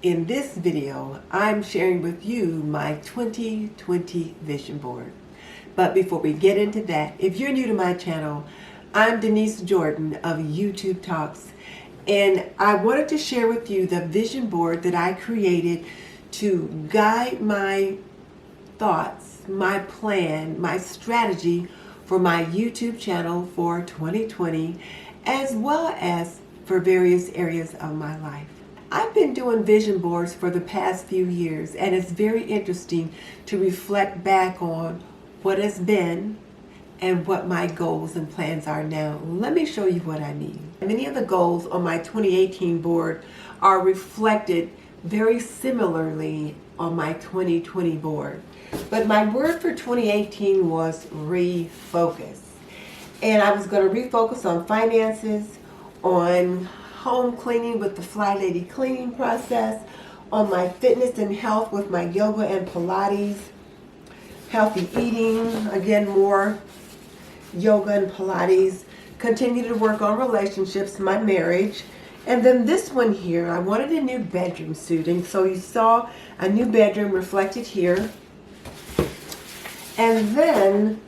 In this video, I'm sharing with you my 2020 vision board. But before we get into that, if you're new to my channel, I'm Denise Jordan of YouTube Talks, and I wanted to share with you the vision board that I created to guide my thoughts, my plan, my strategy for my YouTube channel for 2020, as well as for various areas of my life. I've been doing vision boards for the past few years, and it's very interesting to reflect back on what has been and what my goals and plans are now. Let me show you what I mean. Many of the goals on my 2018 board are reflected very similarly on my 2020 board. But my word for 2018 was refocus. And I was going to refocus on finances, on home cleaning with the Fly Lady cleaning process, on my fitness and health with my yoga and Pilates, healthy eating, again more yoga and Pilates, continue to work on relationships, my marriage, and then this one here, I wanted a new bedroom suit, and so you saw a new bedroom reflected here. And then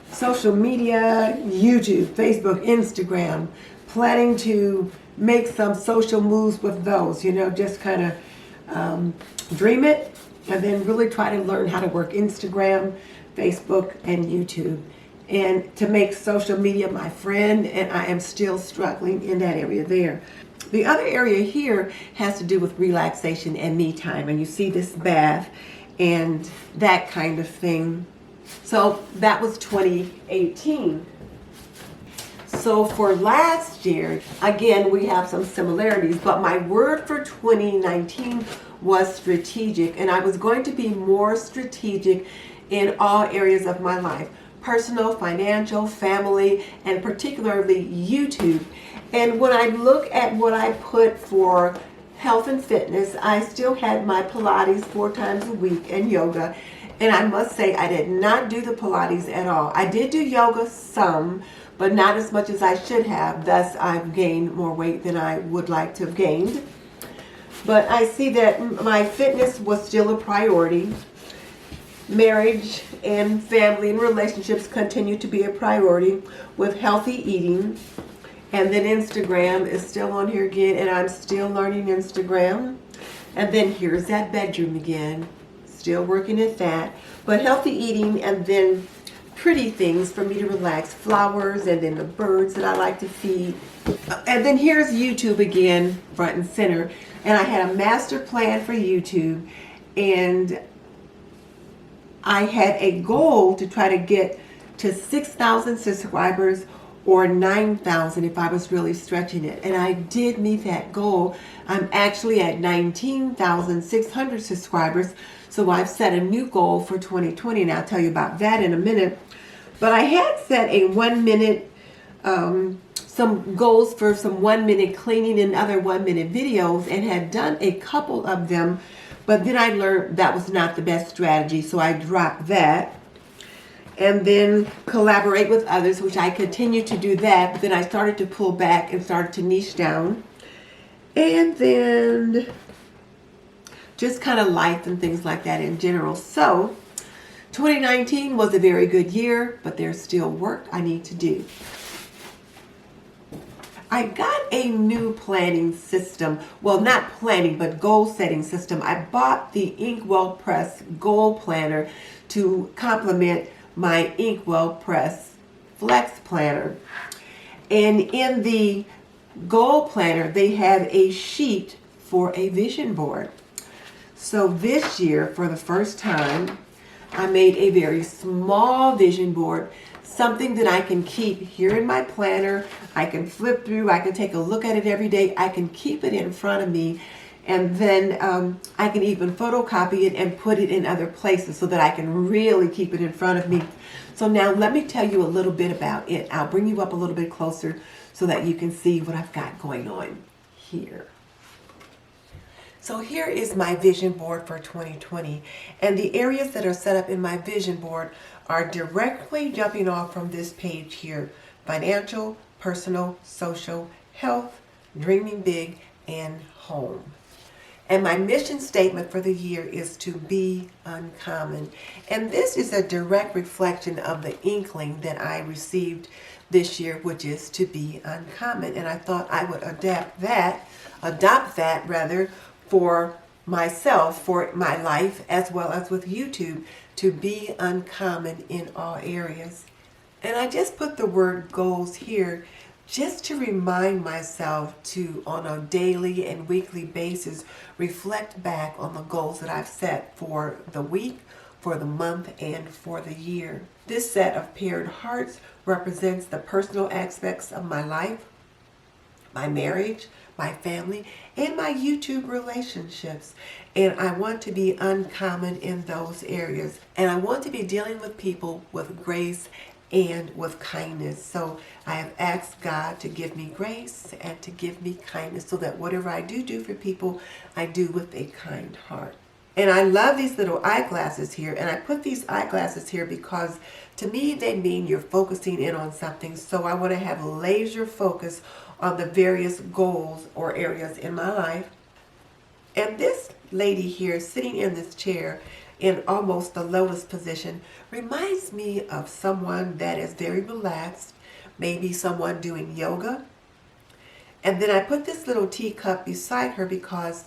social media, YouTube, Facebook, Instagram, planning to make some social moves with those, just kind of dream it and then really try to learn how to work Instagram, Facebook, and YouTube, and to make social media my friend, and I am still struggling in that area there. The other area here has to do with relaxation and me time, and you see this bath and that kind of thing. So that was 2018. So for last year, again, we have some similarities, but my word for 2019 was strategic, and I was going to be more strategic in all areas of my life: personal, financial, family, and particularly YouTube. And when I look at what I put for health and fitness, I still had my Pilates 4 times a week and yoga. And I must say, I did not do the Pilates at all. I did do yoga some, but not as much as I should have. Thus, I've gained more weight than I would like to have gained. But I see that my fitness was still a priority. Marriage and family and relationships continue to be a priority with healthy eating. And then Instagram is still on here again, and I'm still learning Instagram. And then here's that bedroom again. Still working at that, but healthy eating, and then pretty things for me to relax, flowers, and then the birds that I like to feed. And then here's YouTube again, front and center. And I had a master plan for YouTube, and I had a goal to try to get to 6,000 subscribers or 9,000 if I was really stretching it. And I did meet that goal. I'm actually at 19,600 subscribers. So I've set a new goal for 2020, and I'll tell you about that in a minute. But I had set a 1 minute, some goals for some 1 minute cleaning and other 1 minute videos, and had done a couple of them. But then I learned that was not the best strategy, so I dropped that. And then collaborate with others, which I continue to do that, but then I started to pull back and started to niche down. And then just kind of life and things like that in general. So 2019 was a very good year, but there's still work I need to do. I got a new planning system. Well, not planning, but goal setting system. I bought the Inkwell Press Goal Planner to complement my Inkwell Press Flex Planner. And in the Goal Planner, they have a sheet for a vision board. So this year, for the first time, I made a very small vision board, something that I can keep here in my planner. I can flip through, I can take a look at it every day, I can keep it in front of me, and then I can even photocopy it and put it in other places so that I can really keep it in front of me. So now let me tell you a little bit about it. I'll bring you up a little bit closer so that you can see what I've got going on here. So here is my vision board for 2020, and the areas that are set up in my vision board are directly jumping off from this page here: financial, personal, social, health, dreaming big, and home. And my mission statement for the year is to be uncommon. And this is a direct reflection of the inkling that I received this year, which is to be uncommon. And I thought I would adopt that rather, for myself, for my life, as well as with YouTube, to be uncommon in all areas. And I just put the word goals here just to remind myself to, on a daily and weekly basis, reflect back on the goals that I've set for the week, for the month, and for the year. This set of paired hearts represents the personal aspects of my life, my marriage, my family, and my YouTube relationships. And I want to be uncommon in those areas. And I want to be dealing with people with grace and with kindness. So I have asked God to give me grace and to give me kindness, so that whatever I do for people, I do with a kind heart. And I love these little eyeglasses here. And I put these eyeglasses here because to me they mean you're focusing in on something. So I want to have laser focus on the various goals or areas in my life. And this lady here sitting in this chair in almost the lotus position reminds me of someone that is very relaxed, maybe someone doing yoga. And then I put this little teacup beside her because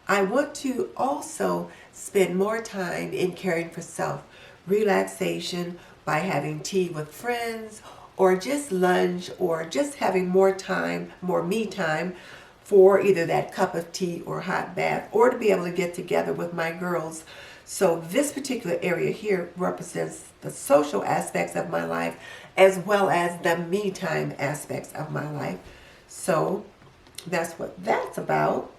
I want to also spend more time in caring for self, relaxation by having tea with friends, or just lunch, or just having more time, more me time, for either that cup of tea or hot bath, or to be able to get together with my girls. So this particular area here represents the social aspects of my life, as well as the me time aspects of my life. So that's what that's about.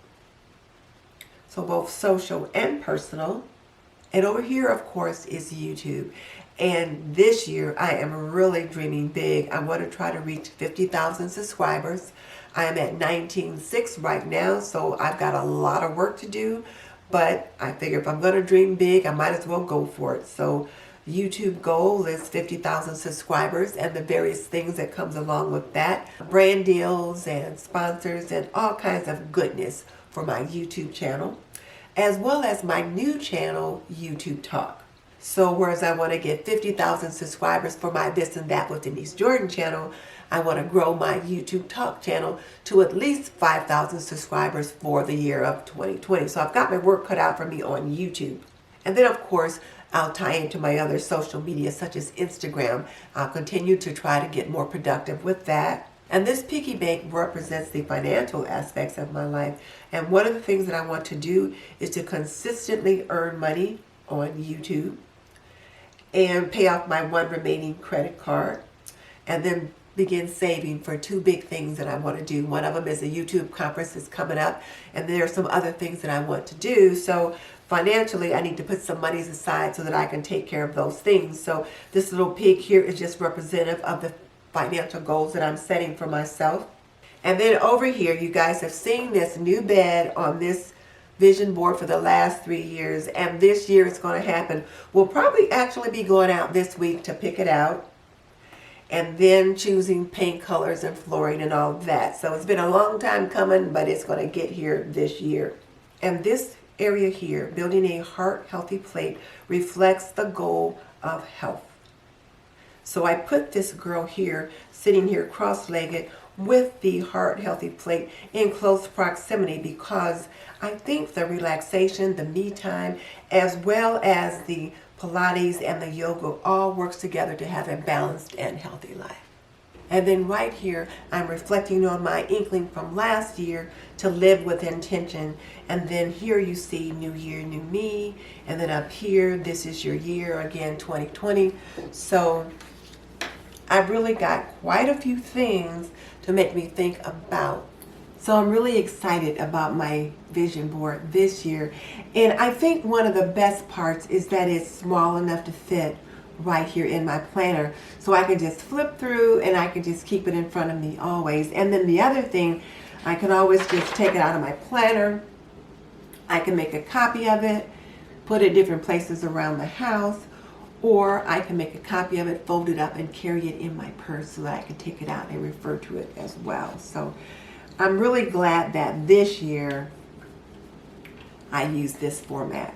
So both social and personal. And over here, of course, is YouTube. And this year, I am really dreaming big. I want to try to reach 50,000 subscribers. I am at 19.6 right now, so I've got a lot of work to do. But I figure if I'm going to dream big, I might as well go for it. So YouTube goal is 50,000 subscribers and the various things that comes along with that. Brand deals and sponsors and all kinds of goodness for my YouTube channel, as well as my new channel, YouTube Talk. So whereas I want to get 50,000 subscribers for my This and That with Denise Jordan channel, I want to grow my YouTube Talk channel to at least 5,000 subscribers for the year of 2020. So I've got my work cut out for me on YouTube. And then of course, I'll tie into my other social media such as Instagram. I'll continue to try to get more productive with that. And this piggy bank represents the financial aspects of my life. And one of the things that I want to do is to consistently earn money on YouTube and pay off my one remaining credit card, and then begin saving for two big things that I want to do. One of them is a YouTube conference that's coming up, and there are some other things that I want to do. So financially, I need to put some monies aside so that I can take care of those things. So this little pig here is just representative of the financial goals that I'm setting for myself. And then over here, you guys have seen this new bed on this vision board for the last 3 years, and this year it's going to happen. We'll probably actually be going out this week to pick it out, and then choosing paint colors and flooring and all that. So it's been a long time coming, but it's going to get here this year. And this area here, building a heart healthy plate, reflects the goal of health. So I put this girl here, sitting here cross-legged with the heart healthy plate in close proximity, because I think the relaxation, the me time, as well as the Pilates and the yoga all works together to have a balanced and healthy life. And then right here, I'm reflecting on my inkling from last year to live with intention. And then here you see new year, new me. And then up here, this is your year again, 2020. So I've really got quite a few things to make me think about. So I'm really excited about my vision board this year. And I think one of the best parts is that it's small enough to fit right here in my planner. So I can just flip through and I can just keep it in front of me always. And then the other thing, I can always just take it out of my planner. I can make a copy of it, put it different places around the house, or I can make a copy of it, fold it up, and carry it in my purse so that I can take it out and refer to it as well. So I'm really glad that this year I used this format.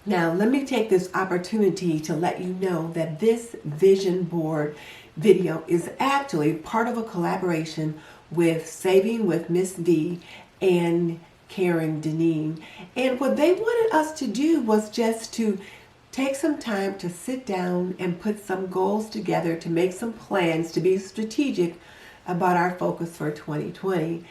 Now, let me take this opportunity to let you know that this vision board video is actually part of a collaboration with Saving with Miss Vee and Karen Daneen. And what they wanted us to do was just to take some time to sit down and put some goals together, to make some plans, to be strategic about our focus for 2020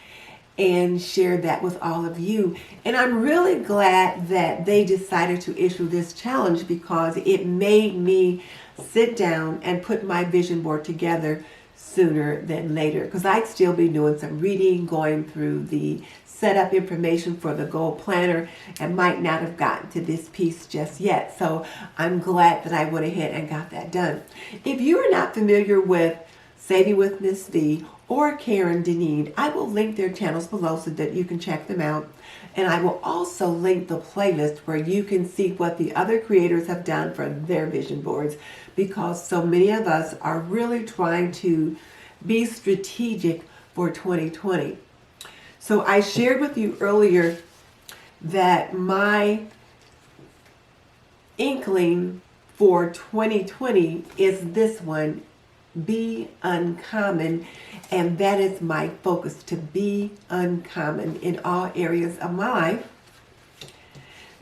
and share that with all of you. And I'm really glad that they decided to issue this challenge, because it made me sit down and put my vision board together sooner than later, because I'd still be doing some reading, going through the setup information for the goal planner, and might not have gotten to this piece just yet. So I'm glad that I went ahead and got that done. If you are not familiar with Saving with Miss Vee or Karen Daneen, I will link their channels below so that you can check them out. And I will also link the playlist where you can see what the other creators have done for their vision boards, because so many of us are really trying to be strategic for 2020. So I shared with you earlier that my inkling for 2020 is this one: be uncommon. And that is my focus, to be uncommon in all areas of my life.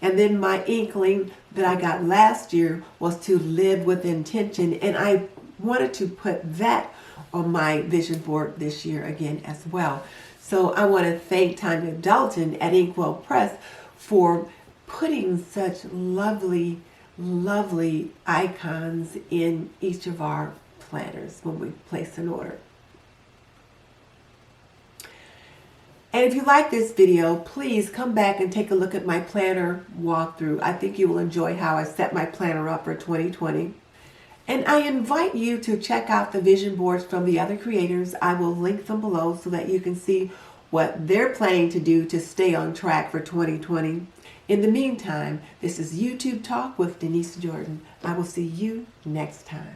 And then my inkling that I got last year was to live with intention, and I wanted to put that on my vision board this year again as well. So I want to thank Tanya Dalton at Inkwell Press for putting such lovely, lovely icons in each of our planners when we place an order. And if you like this video, please come back and take a look at my planner walkthrough. I think you will enjoy how I set my planner up for 2020. And I invite you to check out the vision boards from the other creators. I will link them below so that you can see what they're planning to do to stay on track for 2020. In the meantime, this is YouTube Talk with Denise Jordan. I will see you next time.